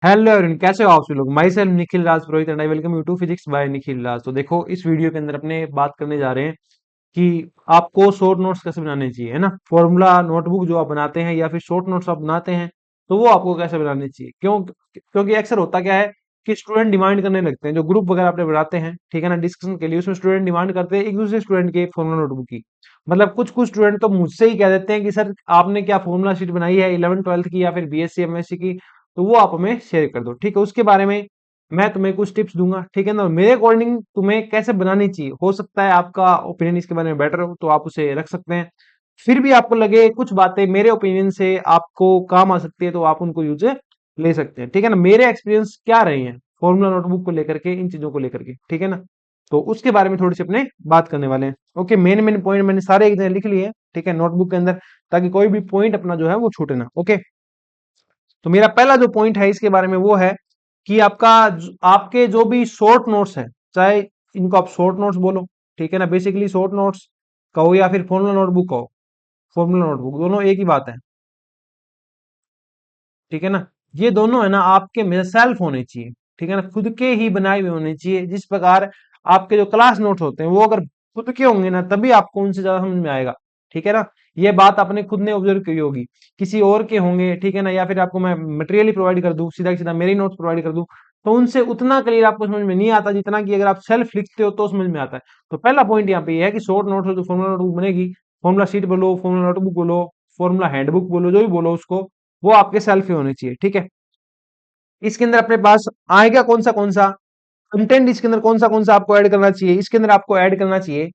Hello everyone, कैसे हो आप सब लोग। Myself Nikhil Raj Purohit and I welcome you to physics by Nikhil Raj. तो देखो, इस वीडियो के अंदर अपने बात करने जा रहे हैं कि आपको शॉर्ट नोट्स कैसे बनाने चाहिए, है ना। फॉर्मूला नोटबुक जो आप बनाते हैं या फिर शॉर्ट नोट्स आप बनाते हैं, तो वो आपको कैसे बनाने चाहिए। क्योंकि अक्सर होता क्या है कि स्टूडेंट डिमांड करने लगते हैं, जो ग्रुप वगैरह अपने बनाते हैं, ठीक है ना, डिस्कशन के लिए, उसमें स्टूडेंट डिमांड करते हैं एक दूसरे स्टूडेंट के फॉर्मूला नोटबुक की। मतलब कुछ कुछ स्टूडेंट तो मुझसे ही कह देते हैं कि सर आपने क्या फॉर्मूला शीट बनाई है 11th 12th की या फिर बीएससी एमएससी की, तो वो आप हमें शेयर कर दो, ठीक है। उसके बारे में मैं तुम्हें कुछ टिप्स दूंगा, ठीक है ना। और मेरे अकॉर्डिंग तुम्हें कैसे बनानी चाहिए, हो सकता है आपका ओपिनियन इसके बारे में बेटर हो तो आप उसे रख सकते हैं। फिर भी आपको लगे कुछ बातें मेरे ओपिनियन से आपको काम आ सकती है तो आप उनको यूज ले सकते हैं, ठीक है ना। मेरे एक्सपीरियंस क्या रहे हैं फॉर्मूला नोटबुक को लेकर के, इन चीजों को लेकर के, ठीक है ना। तो उसके बारे में थोड़ी सी अपने बात करने वाले हैं। ओके, मेन मेन पॉइंट मैंने सारे एक जगह लिख लिए हैं, ठीक है, नोटबुक के अंदर, ताकि कोई भी पॉइंट अपना जो है वो छूटे ना। ओके, तो मेरा पहला जो पॉइंट है इसके बारे में वो है कि आपके जो भी शॉर्ट नोट्स है, चाहे इनको आप शॉर्ट नोट्स बोलो, ठीक है ना, बेसिकली शॉर्ट नोट्स कहो या फिर फॉर्मुला नोटबुक कहो, फॉर्मुला नोटबुक दोनों एक ही बात है, ठीक है ना। ये दोनों है ना आपके में सेल्फ होने चाहिए, ठीक है ना, खुद के ही बनाए हुए होने चाहिए। जिस प्रकार आपके जो क्लास नोट्स होते हैं वो अगर खुद के होंगे ना, तभी आपको उनसे ज्यादा समझ में आएगा, ठीक है ना। ये बात आपने खुद ने ऑब्जर्व की होगी, किसी और के होंगे, ठीक है ना, या फिर आपको मैं मटेरियल प्रोवाइड कर दूं, सीधा सीधा मेरे नोट्स प्रोवाइड कर दूं, तो उनसे उतना क्लियर आपको समझ में नहीं आता जितना कि अगर आप सेल्फ लिखते हो तो समझ में आता है। तो पहला पॉइंट यहाँ पे ये है कि शॉर्ट नोट्स जो फॉर्मुला नोटबुक बनेगी, फॉर्मुला शीट बोलो, फॉर्मुला नोटबुक बोलो, फॉर्मुला हैंडबुक बोलो, जो भी बोलो उसको, वो आपके सेल्फ ही होने चाहिए, ठीक है। इसके अंदर अपने पास आएगा कौन सा कंटेंट, इसके अंदर कौन सा आपको ऐड करना चाहिए। इसके अंदर आपको ऐड करना चाहिए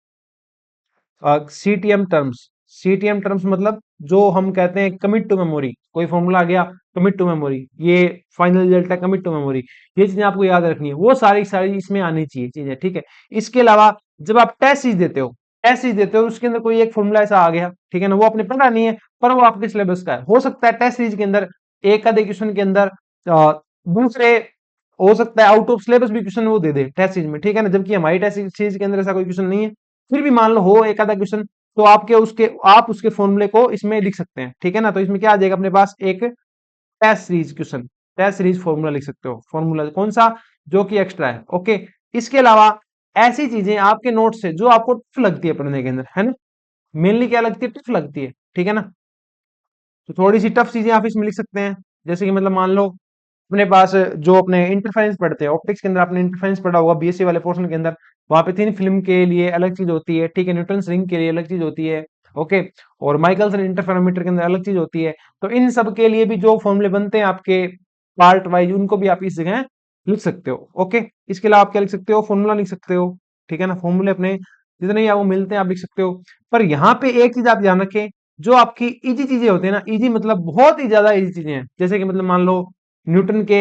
सीटीएम टर्म्स। सीटीएम टर्म्स मतलब जो हम कहते हैं कमिट टू मेमोरी, कोई फॉर्मूला आ गया, कमिट टू मेमोरी, ये फाइनल रिजल्ट है, कमिट टू मेमोरी, ये चीजें आपको याद रखनी है, वो सारी सारी इसमें आनी चाहिए चीजें, ठीक है। इसके अलावा जब आप टेस्ट सीरीज देते हो, टेस्ट सीरीज देते हो उसके अंदर कोई एक फॉर्मूला ऐसा आ गया, ठीक है ना, वो आपने पढ़ा नहीं है पर वो आपके सिलेबस का है, हो सकता है टेस्ट सीरीज के अंदर एक आधे क्वेश्चन के अंदर दूसरे, हो सकता है आउट ऑफ सिलेबस भी क्वेश्चन वो दे दे टेस्ट सीरीज में, ठीक है ना, जबकि हमारी टेस्ट सीरीज के अंदर ऐसा कोई क्वेश्चन नहीं है। फिर भी मान लो हो एक आधा क्वेश्चन, तो आप उसके फॉर्मूले को इसमें लिख सकते हैं, ठीक है ना। तो इसमें क्या आ जाएगा अपने पास, एक test series question, test series formula लिख सकते हो, फॉर्मूला कौन सा, जो कि एक्स्ट्रा है। ओके, इसके अलावा ऐसी चीजें आपके नोट से जो आपको टफ लगती है पढ़ने के अंदर, है ना, मेनली क्या लगती है, टफ लगती है, ठीक है ना। तो थोड़ी सी टफ चीजें आप इसमें लिख सकते हैं, जैसे कि मतलब मान लो अपने पास जो अपने इंटरफेरेंस पढ़ते हैं ऑप्टिक्स के अंदर, आपने इंटरफेरेंस पढ़ा होगा बीएससी वाले पोर्शन के अंदर, वहां पे थिन फिल्म के लिए अलग चीज होती है, ठीक है, न्यूटन्स रिंग के लिए अलग चीज होती है। ओके, और माइकल्स इंटरफेरोमीटर के अंदर अलग चीज होती है। तो इन सब के लिए भी जो फॉर्मूले बनते हैं आपके पार्ट वाइज, उनको भी आप इस जगह लिख सकते हो। ओके, इसके अलावा आप क्या लिख सकते हो, फॉर्मूला लिख सकते हो, ठीक है ना, फॉर्मूले अपने जितने ही आपको मिलते हैं आप लिख सकते हो। पर यहाँ पे एक चीज आप ध्यान रखें, जो आपकी इजी चीजें होती है ना, इजी मतलब बहुत ही ज्यादा इजी चीजें हैं, जैसे कि मतलब मान लो न्यूटन के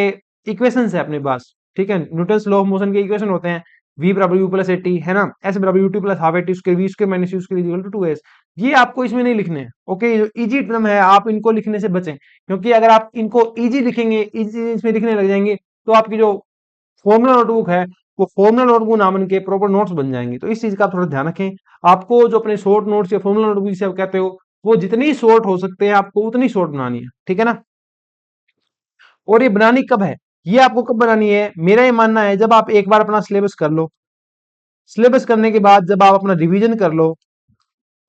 इक्वेशन है अपने पास, ठीक है, न्यूटन लॉ ऑफ मोशन के इक्वेशन होते हैं, v बराबर u प्लस एटी, है ना, s बराबर ut प्लस हाफ एटी उसके v square minus u square equal to 2s। ये आपको इसमें नहीं लिखने हैं। ओके, ये जो इजी टर्म है आप इनको लिखने से बचें, क्योंकि अगर आप इनको इजी लिखेंगे, इजी इसमें लिखने लग जाएंगे, तो आपकी जो फॉर्मुला नोटबुक है वो फॉर्मुला नोटबुक नाम के प्रॉपर नोट्स बन जाएंगे। तो इस चीज का आप थोड़ा ध्यान रखें। आपको जो अपने शॉर्ट नोट्स या फॉर्मुला नोटबुक जिसे आप कहते हो, वो जितनी शॉर्ट हो सकते हैं आपको उतनी शॉर्ट बनानी है, ठीक है ना। और ये बनानी कब है, ये आपको कब बनानी है, मेरा ये मानना है जब आप एक बार अपना सिलेबस कर लो, सिलेबस करने के बाद जब आप अपना रिवीजन कर लो,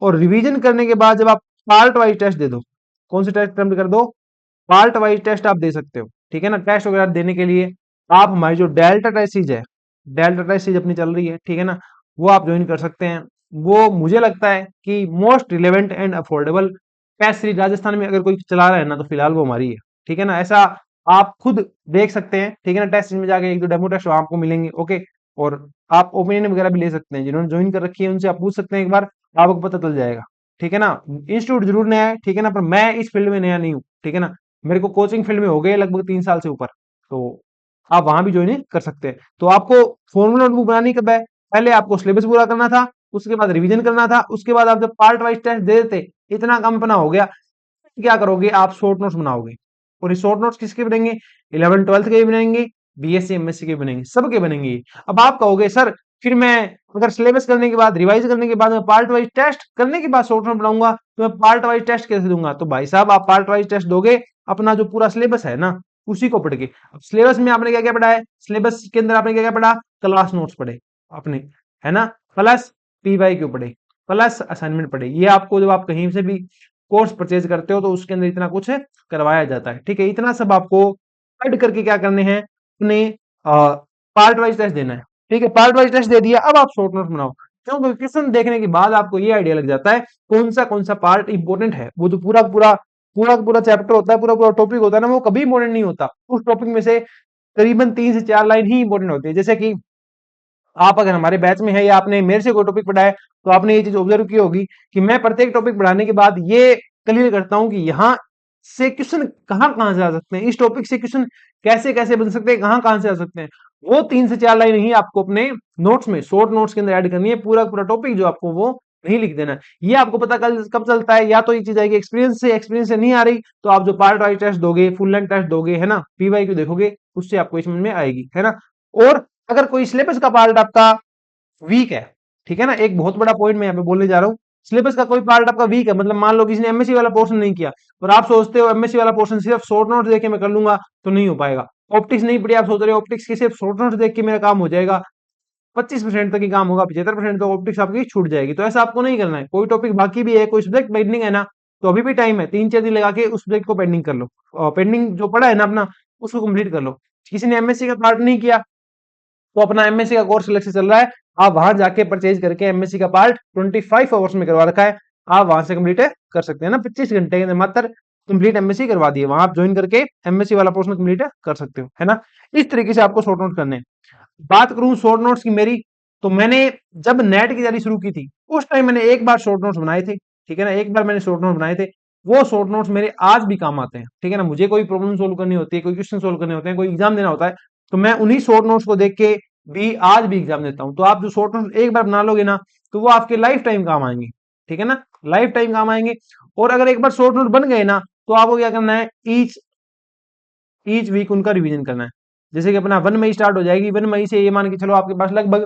और रिवीजन करने के बाद जब आप पार्ट वाइज टेस्ट दे दो, कौन से टेस्ट अटेम्प्ट कर दो, पार्ट वाइज टेस्ट आप दे सकते हो, ठीक है ना। टेस्ट वगैरह देने के लिए आप हमारी जो डेल्टा टेस्ट सीरीज है, डेल्टा टेस्ट सीरीज अपनी चल रही है, ठीक है ना, वो आप ज्वाइन कर सकते हैं। वो मुझे लगता है कि most relevant and affordable test series Rajasthan में अगर कोई चला रहा है ना, तो फिलहाल वो हमारी है, ठीक है ना। ऐसा आप खुद देख सकते हैं, ठीक है ना, टेस्ट में जाके एक दो डेमो टेस्ट आपको मिलेंगे। ओके, और आप ओपिनियन वगैरह भी ले सकते हैं, जिन्होंने ज्वाइन कर रखी है उनसे आप पूछ सकते हैं एक बार, आपको पता चल जाएगा, ठीक है ना। इंस्टीट्यूट जरूर नया है, ठीक है ना, पर मैं इस फील्ड में नया नहीं हूँ, ठीक है ना, मेरे को कोचिंग फील्ड में हो गए लगभग 3 साल से ऊपर, तो आप वहां भी ज्वाइन कर सकते हैं। तो आपको फॉर्मूला नोटबुक बनानी कब है, पहले आपको सिलेबस पूरा करना था, उसके बाद रिवीजन करना था, उसके बाद आप जब पार्ट वाइज टेस्ट दे देते, इतना कम अपना हो गया, क्या करोगे आप शॉर्ट नोट्स बनाओगे। और ये शॉर्ट नोट्स किसके बनेंगे, 11th 12th के भी बनेंगे, बीएससी एमएससी के बनेंगे, सबके बनेंगे। अब आप कहोगे सर फिर मैं अगर सिलेबस करने के बाद, रिवाइज करने के बाद, मैं पार्ट वाइज टेस्ट करने के बाद शॉर्ट नोट बनाऊंगा, तो मैं पार्ट वाइज टेस्ट कैसे दूंगा। तो भाई साहब आप पार्ट वाइज टेस्ट दोगे, अपना जो पूरा सिलेबस है ना, उसी को पढ़ के। अब सिलेबस में आपने क्या क्या पढ़ा है, सिलेबस के अंदर आपने क्या क्या पढ़ा, क्लास नोट्स पढ़े अपने, है ना, प्लस PYQ पढ़े, प्लस असाइनमेंट पढ़े। ये आपको जब आप कहीं से भी कोर्स परचेज करते हो तो उसके अंदर इतना कुछ करवाया जाता है, ठीक है। इतना सब आपको ऐड करके क्या करने हैं, अपने पार्ट वाइज टेस्ट देना है, ठीक है। पार्ट वाइज टेस्ट दे दिया, अब आप शॉर्ट नोट्स बनाओ। क्योंकि क्वेश्चन देखने के बाद आपको ये आइडिया लग जाता है कौन सा पार्ट इंपॉर्टेंट है। वो जो पूरा चैप्टर होता है, पूरा टॉपिक होता है ना, वो कभी इंपॉर्टेंट नहीं होता। उस टॉपिक में से करीबन 3 से 4 लाइन ही इंपॉर्टेंट होती है। जैसे कि आप अगर हमारे बैच में है या आपने मेरे से कोई टॉपिक पढ़ा है तो आपने ये चीज ऑब्जर्व की होगी कि मैं प्रत्येक टॉपिक पढ़ाने के बाद ये क्लियर करता हूं कि यहाँ से क्वेश्चन कहाँ से आ सकते हैं, इस टॉपिक से क्वेश्चन कैसे कैसे बन सकते हैं, कहाँ से आ सकते हैं। वो 3 से 4 लाइन ही आपको अपने नोट्स में, शॉर्ट नोट्स के अंदर ऐड करनी है। पूरा टॉपिक जो आपको वो नहीं लिख देना। ये आपको पता कब चलता है, या तो ये चीज आएगी एक्सपीरियंस से नहीं आ रही तो आप जो पार्ट वाइज टेस्ट दोगे, फुल लेंथ टेस्ट दोगे, है ना, PYQ देखोगे, उससे आपको समझ में आएगी, है ना। और अगर कोई सिलेबस का पार्ट आपका वीक है, ठीक है ना, एक बहुत बड़ा पॉइंट मैं यहाँ पे बोलने जा रहा हूँ, सिलेबस का कोई पार्ट आपका वीक है, मतलब मान लो किसी ने MSc वाला पोर्शन नहीं किया और आप सोचते हो MSc वाला पोर्शन सिर्फ शॉर्ट नोट्स देख के मैं कर लूंगा, तो नहीं हो पाएगा। ऑप्टिक्स नहीं पढ़ी, आप सोच रहे हो ऑप्टिक्स की सिर्फ शॉर्ट नोट्स देख के मेरा काम हो जाएगा, 25% तक ही काम होगा, 75% तो ऑप्टिक्स आपकी छूट जाएगी। तो ऐसा आपको नहीं करना है। कोई टॉपिक बाकी भी है, कोई सब्जेक्ट पेंडिंग है ना, तो अभी भी टाइम है, 3-4 दिन लगा के उस सब्जेक्ट को पेंडिंग कर लो, पेंडिंग जो पड़ा है ना अपना, उसको कंप्लीट कर लो। किसी ने MSc का पार्ट नहीं किया तो अपना MSc का कोर्स अलग से चल रहा है, आप वहां जाके परचेज करके MSc का पार्ट 25 आवर्स में करवा रखा है, आप वहां से कंप्लीट कर सकते हैं ना, 25 घंटे के अंदर मात्र कंप्लीट MSc करवा दिए, वहां आप ज्वाइन करके MSc वाला पोर्शन कंप्लीट कर सकते हो, है ना। इस तरीके से आपको शॉर्ट नोट करने हैं। बात करूं शॉर्ट नोट्स की मेरी, तो मैंने जब नेट की तैयारी शुरू की थी उस टाइम मैंने एक बार शॉर्ट नोट्स बनाए थे, ठीक है ना, एक बार मैंने शॉर्ट नोट्स बनाए थे। वो शॉर्ट नोट्स मेरे आज भी काम आते हैं, ठीक है ना। मुझे कोई प्रॉब्लम सोल्व करनी होती है, कोई क्वेश्चन सोल्व करने होते हैं, कोई एग्जाम देना होता है, तो मैं उन्हीं शॉर्ट नोट्स को देख के भी आज भी एग्जाम देता हूं। तो आप जो शॉर्ट नोट्स एक बार बना लोगे ना, तो वो आपके लाइफ टाइम काम आएंगे, ठीक है ना, लाइफ टाइम काम आएंगे। और अगर एक बार शॉर्ट नोट बन गए ना, तो आपको क्या करना है, ईच ईच वीक उनका रिवीजन करना है। जैसे कि अपना 1 मई स्टार्ट हो जाएगी, 1 मई से ये मान के चलो आपके पास लगभग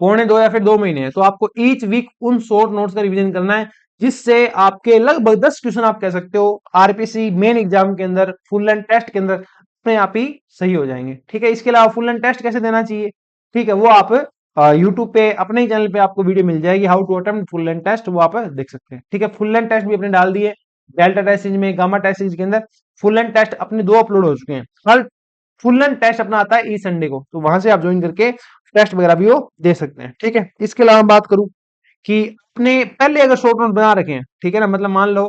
पौने 2 या फिर 2 महीने है, तो आपको ईच वीक उन शॉर्ट नोट्स का रिवीजन करना है, जिससे आपके लगभग 10 क्वेश्चन आप कह सकते हो RPC मेन एग्जाम के अंदर, फुल लेंथ टेस्ट के अंदर अपने आप ही सही हो जाएंगे, ठीक है। इसके अलावा फुल लेंथ टेस्ट कैसे देना चाहिए, ठीक है, वो आप यूट्यूब पे अपने ही चैनल पे आपको वीडियो मिल जाएगी, how to attempt full length test, वो आप देख सकते हैं, ठीक है। फुल लेंथ टेस्ट भी अपने डाल दिए, डेल्टा टेस्ट सीरीज में, गामा टेस्ट सीरीज के अंदर फुल लेंथ टेस्ट अपने 2 अपलोड हो चुके हैं। हर फुल लेंथ टेस्ट अपना आता है इस संडे को, तो वहां से आप ज्वाइन करके टेस्ट वगैरह भी वो दे सकते हैं, ठीक है। इसके अलावा बात करूं कि अपने पहले अगर शॉर्ट नोट बना रखे हैं, ठीक है ना, मतलब मान लो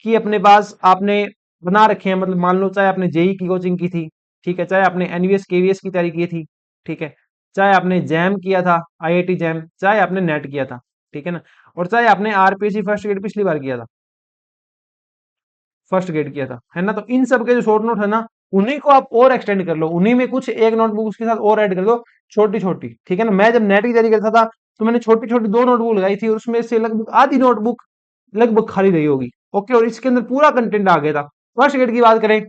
कि अपने पास आपने बना रखे हैं, मतलब मान लो चाहे आपने जेई की कोचिंग की थी, ठीक है, चाहे आपने एनवीएस केवीएस की तैयारी की थी, ठीक है, चाहे आपने जैम किया था, IIT जैम, चाहे आपने नेट किया था, ठीक है ना, और चाहे आपने RPSC फर्स्ट ग्रेड पिछली बार किया था, फर्स्ट ग्रेड किया था, है ना। तो इन सब के जो शॉर्ट नोट है ना, उन्हीं को आप और एक्सटेंड कर लो, उन्हीं में कुछ एक नोटबुक उसके साथ और ऐड कर दो, छोटी छोटी, ठीक है ना। मैं जब नेट की तैयारी करता था तो मैंने छोटी छोटी 2 नोटबुक लगाई थी, और उसमें से लगभग आधी नोटबुक लगभग खाली रही होगी, ओके, और इसके अंदर पूरा कंटेंट आ गया था। फर्स्ट ग्रेड की बात करें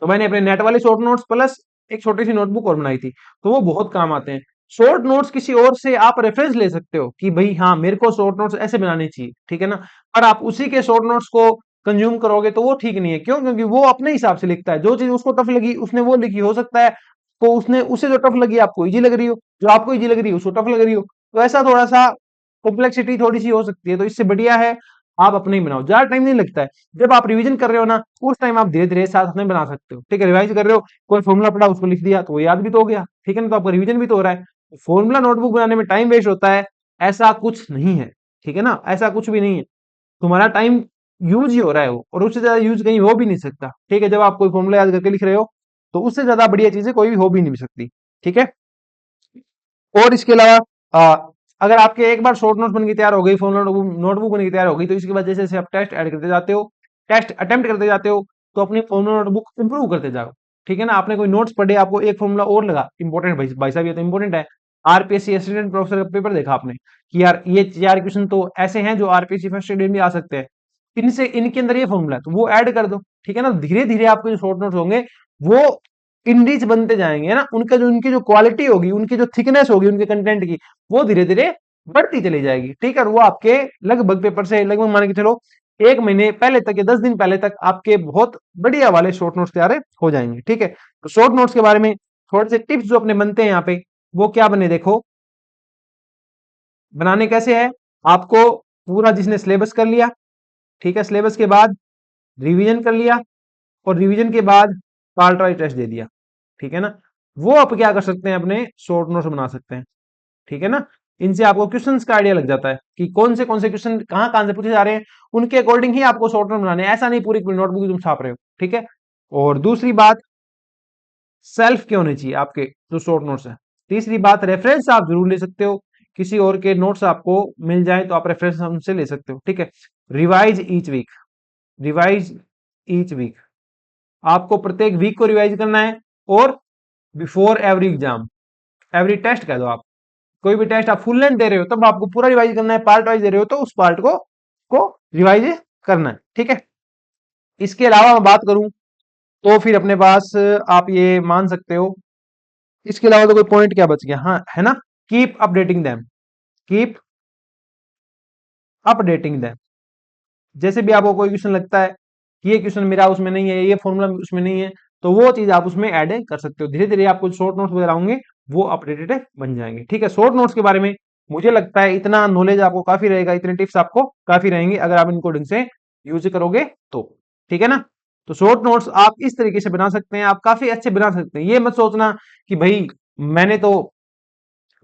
तो मैंने अपने नेट वाले शॉर्ट नोट्स प्लस एक छोटी सी नोटबुक और बनाई थी, तो वो बहुत काम आते हैं। शॉर्ट नोट्स किसी और से आप रेफरेंस ले सकते हो कि भाई हाँ मेरे को शॉर्ट नोट्स ऐसे बनाने चाहिए, ठीक है ना, पर आप उसी के शॉर्ट नोट्स को कंज्यूम करोगे तो वो ठीक नहीं है। क्यों? क्योंकि वो अपने हिसाब से लिखता है, जो चीज उसको टफ लगी उसने वो लिखी, हो सकता है तो उसने उसे जो टफ लगी आपको इजी लग रही हो, जो आपको इजी लग रही है उसको टफ लग रही हो, तो ऐसा थोड़ा सा कॉम्प्लेक्सिटी थोड़ी सी हो सकती है। तो इससे बढ़िया है आप अपने ही बनाओ, ज्यादा टाइम नहीं लगता है। जब आप रिवीजन कर रहे हो ना, उस टाइम आप धीरे धीरे साथ में बना सकते हो, ठीक है। रिवाइज कर रहे हो, कोई फॉर्मूला पढ़ा उसको लिख दिया तो वो याद भी तो हो गया, ठीक है ना, तो आपका रिवीजन भी तो हो रहा है। फॉर्मूला नोटबुक बनाने में टाइम वेस्ट होता है, ऐसा कुछ नहीं है, ठीक है ना, ऐसा कुछ भी नहीं है। तुम्हारा टाइम यूज ही हो रहा है वो, और उससे ज्यादा यूज कहीं हो भी नहीं सकता, ठीक है। जब आप कोई फॉर्मूला याद करके लिख रहे हो तो उससे ज्यादा बढ़िया चीजें कोई भी हो भी नहीं सकती, ठीक है। और इसके अलावा अगर आपके एक बार शॉर्ट नोट बन के तैयार हो गई, फोन नोटबुक बन के तैयार हो गई, तो इसके बाद जैसे जैसे आप टेस्ट ऐड करते जाते हो, टेस्ट अटेम्प्ट करते जाते हो, तो अपनी फॉर्मूला नोटबुक इंप्रूव करते जाओ, ठीक है ना। आपने कोई नोट्स पढ़े, आपको एक फॉर्मूला और लगा इंपॉर्टेंट, भाई साहब ये तो इंपॉर्टेंट है, RPSC असिस्टेंट प्रोफेसर का पेपर देखा आपने कि यार ये 4 क्वेश्चन तो ऐसे हैं जो RPSC फर्स्ट ग्रेड में आ सकते हैं, इनसे इनके अंदर ये फॉर्मूला है, तो वो ऐड कर दो, ठीक है ना। धीरे धीरे आपके जो शॉर्ट नोट्स होंगे वो इंडीज बनते जाएंगे ना, उनका जो उनकी जो क्वालिटी होगी, उनकी जो थिकनेस होगी उनके कंटेंट की, वो धीरे धीरे बढ़ती चली जाएगी, ठीक है। और वो आपके लगभग पेपर से लगभग मान के चलो 1 महीने पहले तक या 10 दिन पहले तक आपके बहुत बढ़िया वाले शॉर्ट नोट्स तैयार हो जाएंगे। ठीक है, तो शॉर्ट नोट्स के बारे में थोड़े से टिप्स जो अपने बनते हैं यहाँ पे, वो क्या बने देखो। बनाने कैसे है, आपको पूरा जिसने सिलेबस कर लिया, ठीक है, सिलेबस के बाद रिवीजन कर लिया और रिवीजन के बाद पार्ट वाइज टेस्ट दे दिया, ठीक है ना, वो आप क्या कर सकते हैं, अपने शॉर्ट नोट्स बना सकते हैं। ठीक है ना, इनसे आपको क्वेश्चंस का आइडिया लग जाता है कि कौन से क्वेश्चन कहाँ से पूछे जा रहे हैं, उनके अकॉर्डिंग ही आपको शॉर्ट नोट बनाने हैं, ऐसा नहीं पूरी पूरी नोटबुक तुम छाप रहे हो। ठीक है, और दूसरी बात, सेल्फ के होने चाहिए आपके जो शॉर्ट नोट्स है। तीसरी बात, रेफरेंस आप जरूर ले सकते हो, किसी और के नोट्स आपको मिल जाए तो आप रेफरेंस उनसे ले सकते हो। ठीक है, revise each week, revise each week, आपको प्रत्येक वीक को रिवाइज करना है। और before every exam, every test कह दो आप, कोई भी टेस्ट आप फुल लेंथ दे रहे हो तब आपको पूरा रिवाइज करना है, पार्ट वाइज दे रहे हो तो उस पार्ट को रिवाइज करना है। ठीक है, इसके अलावा मैं बात करूं तो फिर अपने पास आप ये मान सकते हो, इसके अलावा तो कोई पॉइंट क्या बच गया, हाँ है ना, keep updating them, keep updating them. जैसे भी आपको कोई क्वेश्चन लगता है कि ये क्वेश्चन मेरा उसमें नहीं है, ये फॉर्मूला उसमें नहीं है, तो वो चीज आप उसमें ऐड कर सकते हो। धीरे धीरे आपको शॉर्ट नोट्स वगैरह होंगे वो अपडेटेड बन जाएंगे। ठीक है, शॉर्ट नोट्स के बारे में मुझे लगता है इतना नॉलेज आपको काफी रहेगा, इतने टिप्स आपको काफी रहेंगे अगर आप इनको ढंग से यूज करोगे तो। ठीक है ना, तो शॉर्ट नोट्स आप इस तरीके से बना सकते हैं, आप काफी अच्छे बना सकते हैं। ये मत सोचना कि भाई मैंने तो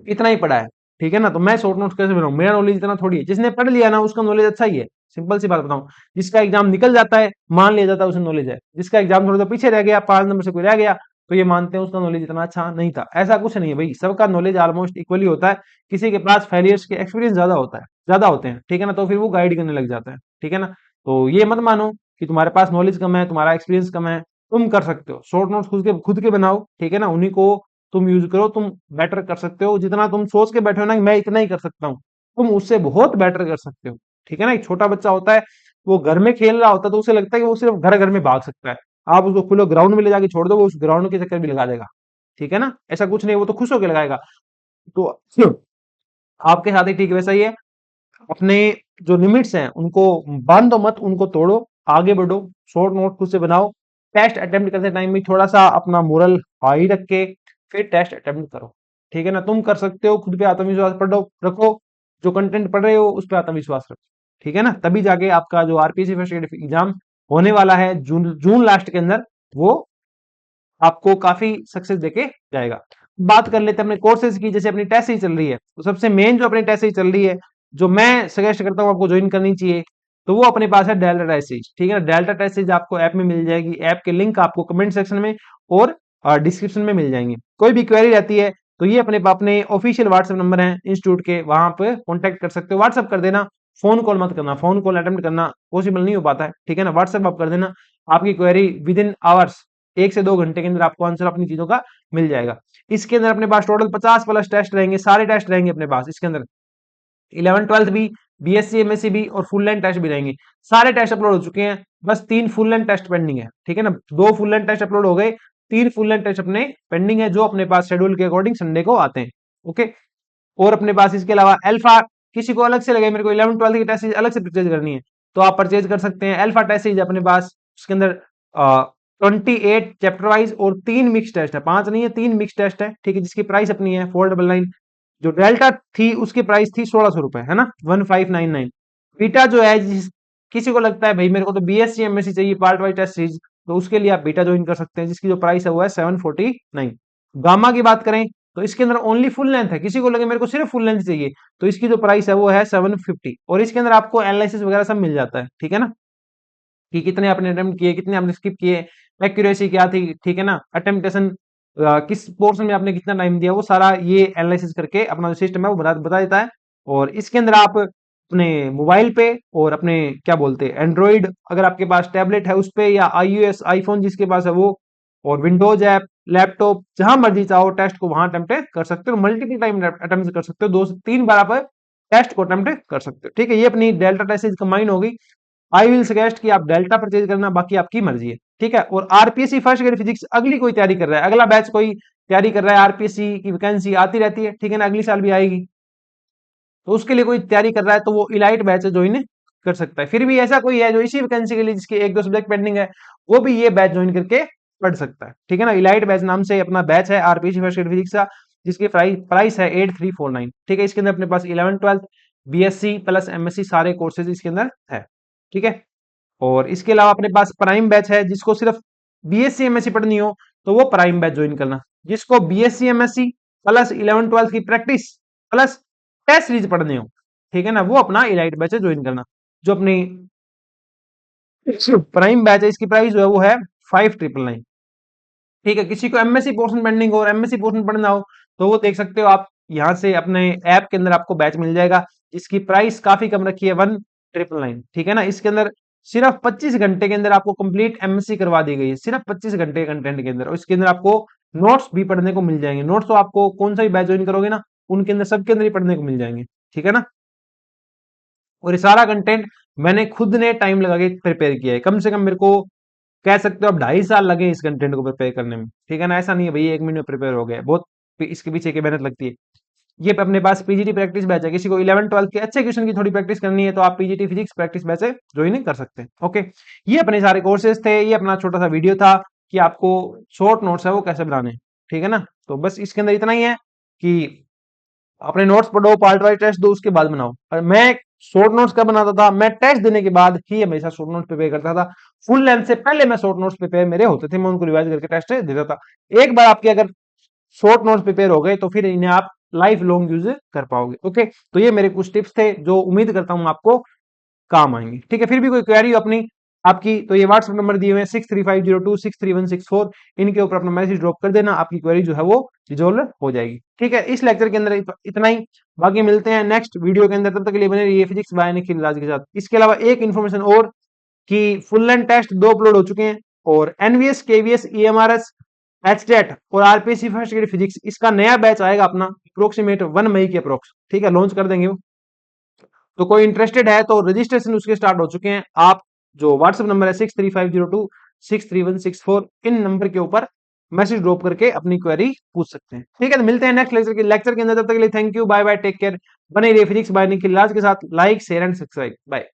इतना ही पढ़ा है, ठीक है ना, तो मैं शॉर्ट नोट्स कैसे बनाऊं, मेरा नॉलेज इतना थोड़ी है। जिसने पढ़ लिया ना उसका नॉलेज अच्छा ही है, सिंपल सी बात बताऊं। जिसका एग्जाम निकल जाता है मान लिया जाता है उसे नॉलेज है, जिसका एग्जाम थोड़ा सा पीछे रह गया, 5 नंबर से कोई रह गया, तो ये मानते हैं उसका नॉलेज इतना अच्छा नहीं था। ऐसा कुछ नहीं है भाई, सबका नॉलेज ऑलमोस्ट इक्वली होता है। किसी के पास फेलियर्स के एक्सपीरियंस ज्यादा होता है, ज्यादा होते हैं, ठीक है ना, तो फिर वो गाइड करने लग जाता है। ठीक है ना, तो ये मत मानो कि तुम्हारे पास नॉलेज कम है, तुम्हारा एक्सपीरियंस कम है, तुम कर सकते हो शॉर्ट नोट्स खुद के बनाओ। ठीक है ना, उन्हीं को तुम यूज करो, तुम बेटर कर सकते हो। जितना तुम सोच के बैठे हो ना कि मैं इतना ही कर सकता हूँ, तुम उससे बहुत बेटर कर सकते हो। ठीक है ना, एक छोटा बच्चा होता है, वो घर में खेल रहा होता है तो उसे लगता है कि वो सिर्फ घर घर में भाग सकता है। आप उसको खुले ग्राउंड में ले जाके छोड़ दो, वो उस ग्राउंड के चक्कर भी लगा देगा। ठीक है ना, ऐसा कुछ नहीं, वो तो खुश होकर लगाएगा। तो आपके साथ ही ठीक वैसा ही है, अपने जो लिमिट्स हैं उनको बांधो मत, उनको तोड़ो, आगे बढ़ो, शॉर्ट नोट खुद से बनाओ। टेस्ट अटेम्प्ट करते टाइम भी थोड़ा सा अपना मोरल हाई रख के फिर टेस्ट अटेम्प्ट करो। ठीक है ना, तुम कर सकते हो, खुद पे आत्मविश्वास पढ़ो रखो, जो कंटेंट पढ़ रहे हो उस पर आत्मविश्वास रखो। ठीक है ना, तभी जाके आपका जो आरपीएससी फर्स्ट ग्रेड एग्जाम होने वाला है जून जून लास्ट के अंदर, वो आपको काफी सक्सेस देके जाएगा। बात कर लेते हैं अपने कोर्सेज की, जैसे अपनी टेस्ट ही चल रही है, तो सबसे मेन जो अपनी टेस्ट ही चल रही है, जो मैं सजेस्ट करता हूँ आपको ज्वाइन करनी चाहिए, तो वो अपने पास है डेल्टा टेस्ट सीरीज। ठीक है ना, डेल्टा टेस्ट सीरीज आपको ऐप में मिल जाएगी, ऐप के लिंक आपको कमेंट सेक्शन में और डिस्क्रिप्शन में मिल जाएंगे। कोई भी क्वेरी रहती है तो ये अपने ऑफिशियल व्हाट्सएप नंबर है इंस्टीट्यूट के, वहां पे कॉन्टेक्ट कर सकते हो, व्हाट्सएप कर देना, फोन कॉल मत करना, फोन कॉल अटेम्प्ट करना पॉसिबल नहीं हो पाता है। ठीक है ना, व्हाट्सएप आप कर देना, आपकी क्वेरी विद इन आवर्स 1 से 2 घंटे के अंदर आपको आंसर अपनी चीजों का मिल जाएगा। इसके अंदर अपने पास टोटल 50+ टेस्ट रहेंगे, सारे टेस्ट रहेंगे अपने पास इसके अंदर, 11th 12th भी, बीएससी एमएससी भी और फुल लेंथ टेस्ट भी रहेंगे। सारे टेस्ट अपलोड हो चुके हैं, बस 3 फुल लेंथ टेस्ट पेंडिंग है। ठीक है ना, 2 फुल लेंथ टेस्ट अपलोड हो गए, 3 फुल लेंथ टेस्ट अपने पेंडिंग है, जो अपने पास शेड्यूल के अकॉर्डिंग संडे को आते हैं। ओके, और अपने पास इसके अलावा अल्फा, किसी को अलग से लगे मेरे को 11th 12th की टेस्ट सीरीज अलग से परचेज करनी है तो आप परचेज कर सकते हैं। अल्फा टेस्ट सीरीज अपने पास, उसके अंदर 28 चैप्टर वाइज और 3 मिक्स टेस्ट है, 5 नहीं है, 3 मिक्स टेस्ट है। ठीक है, जिसकी प्राइस अपनी है 499। जो डेल्टा थी उसकी प्राइस थी 1600 रुपए, है ना, 1599। बीटा जो है, किसी को लगता है भाई मेरे को तो बीएससी एमएससी चाहिए पार्ट वाइज टेस्ट सीरीज, तो उसके लिए आप बीटा ज्वाइन कर सकते हैं, जिसकी जो प्राइस है वो है 749। गामा की बात करें तो इसके अंदर ओनली फुल लेंथ है, किसी को लगे मेरे को सिर्फ फुल लेंथ चाहिए तो इसकी जो प्राइस है वो है 750, और इसके अंदर आपको एनालिसिस वगैरह सब मिल जाता है। ठीक है ना, कि कितने आपने अटेम्प्ट किए, कितने आपने स्किप किए, एक्यूरेसी क्या थी, ठीक है ना, अटेम्प्टेशन किस पोर्शन में आपने कितना टाइम दिया, वो सारा ये एनालिसिस करके अपना जो सिस्टम है वो बता देता है। और इसके अंदर आप अपने मोबाइल पे और अपने क्या बोलते हैं एंड्रॉइड, अगर आपके पास टैबलेट है उस पे, या आईओएस आईफोन जिसके पास है वो, और विंडोज ऐप, लैपटॉप, जहां मर्जी चाहो टेस्ट को वहां अटेम्प्ट कर सकते हो, मल्टीपल टाइम अटेम्प्ट कर सकते हो, 2 से 3 बार आप टेस्ट को अटेम्प्ट कर सकते हो। ठीक है, ये अपनी डेल्टा टेस्ट कंबाइन होगी। आई विल सजेस्ट कि आप डेल्टा परचेज करना, बाकी आपकी मर्जी है। ठीक है, और आरपीएससी फर्स्ट ग्रेड फिजिक्स अगली कोई तैयारी कर रहा है, अगला बैच कोई तैयारी कर रहा है, आरपीएससी की वैकेंसी आती रहती है, ठीक है ना, अगली साल भी आएगी, तो उसके लिए कोई तैयारी कर रहा है तो वो इलाइट बैच ज्वाइन कर सकता है। फिर भी ऐसा कोई है जो इसी वैकेंसी के लिए जिसके एक दो सब्जेक्ट पेंडिंग है, वो भी ये बैच ज्वाइन करके पढ़ सकता है। ठीक है ना, इलाइट बैच नाम से अपना बैच है आरपीसी फर्स्ट ईयर फिजिक्स का, जिसकी प्राइस है 8349। ठीक है, इसके अंदर अपने पास 11th 12th BSc plus MSc सारे कोर्सेज इसके अंदर है। ठीक है, और इसके अलावा अपने पास प्राइम बैच है, जिसको सिर्फ बीएससी एमएससी पढ़नी हो तो वो प्राइम बैच ज्वाइन करना। जिसको BSc MSc plus 11th 12th की प्रैक्टिस प्लस टेस्ट सीरीज पढ़ने हो, ठीक है ना, वो अपना इलाइट बैच ज्वाइन करना। जो अपनी प्राइम बैच है, इसकी प्राइस जो है वो है 5999। ठीक है, किसी को एमएससी पोर्शन पेंडिंग हो और एमएससी पोर्शन पढ़ना हो तो वो देख सकते हो आप, यहाँ से अपने ऐप के अंदर आपको बैच मिल जाएगा। इसकी प्राइस काफी कम रखी है 1999। ठीक है ना, इसके अंदर सिर्फ 25 घंटे के अंदर आपको कंप्लीट एमएससी करवा दी गई है, सिर्फ 25 घंटे कंटेंट के अंदर। और इसके अंदर आपको नोट्स भी पढ़ने को मिल जाएंगे। नोट्स तो आपको कौन सा भी बैच ज्वाइन करोगे ना, उनके अंदर सबके अंदर ही पढ़ने को मिल जाएंगे। ठीक है ना, और ये सारा कंटेंट मैंने खुद ने टाइम लगा के प्रिपेयर किया है। कम से कम मेरे को कह सकते हो आप 2.5 साल लगे इस कंटेंट को प्रिपेयर करने में। ठीक है ना, ऐसा नहीं है भाई 1 महीने में प्रिपेयर हो गया, बहुत इसके पीछे की मेहनत लगती है। ये अपने पास पीजीटी प्रैक्टिस बैच है, किसी को 11th 12th के अच्छे क्वेश्चन की थोड़ी प्रैक्टिस करनी है तो आप पीजीटी फिजिक्स प्रैक्टिस बैच से ज्वाइन कर सकते हैं। ओके, ये अपने सारे कोर्सेज थे, ये अपना छोटा सा वीडियो था कि आपको शॉर्ट नोट्स है वो कैसे बनाने हैं। ठीक है ना, तो बस इसके अंदर इतना ही है कि अपने नोट्स पढ़ो, पार्ट वाइज टेस्ट दो, उसके बाद बनाओ। और मैं शॉर्ट नोट्स कब बनाता था, मैं टेस्ट देने के बाद ही हमेशा शॉर्ट नोट्स प्रिपेयर करता था। फुल लेंथ से पहले मैं शॉर्ट नोट्स प्रिपेयर मेरे होते थे, मैं उनको रिवाइज करके टेस्ट देता था। एक बार आपके अगर शॉर्ट नोट्स प्रिपेयर हो गए तो फिर इन्हें आप लाइफ लॉन्ग यूज कर पाओगे। ओके, तो ये मेरे कुछ टिप्स थे जो उम्मीद करता हूं आपको काम आएंगे। ठीक है, फिर भी कोई क्वेरी हो अपनी आपकी तो ये व्हाट्सएप नंबर दिए हुए हैं 6350263164, इनके ऊपर अपना मैसेज ड्रॉप कर देना, आपकी क्वेरी जो है वो रिजोल्व हो जाएगी। ठीक है, इस लेक्चर के अंदर इतना ही। बाकी मिलते हैं नेक्स्ट वीडियो के अंदर, तब तक के लिए बने रहिए फिजिक्स बाय निखिल राज के साथ। इसके अलावा एक इन्फॉर्मेशन और कि फुल लेंथ टेस्ट 2 अपलोड हो चुके हैं, और एनवीएस केवीएस ईएमआरएस एचटेट और आरपीसी फर्स्ट ईयर फिजिक्स, इसका नया बैच आएगा अपना अप्रोक्सीमेट 1 मई के अप्रोक्स। ठीक है, लॉन्च कर देंगे वो। तो कोई इंटरेस्टेड है तो रजिस्ट्रेशन उसके स्टार्ट हो चुके हैं। आप जो व्हाट्सएप नंबर है 6350263164, इन नंबर के ऊपर मैसेज ड्रॉप करके अपनी क्वेरी पूछ सकते हैं। ठीक है, तो मिलते हैं नेक्स्ट लेक्चर के अंदर, तब तक के लिए thank you, bye bye, take care. बने रहिए फिजिक्स बाय निखिल राज के साथ। Like share and subscribe, bye.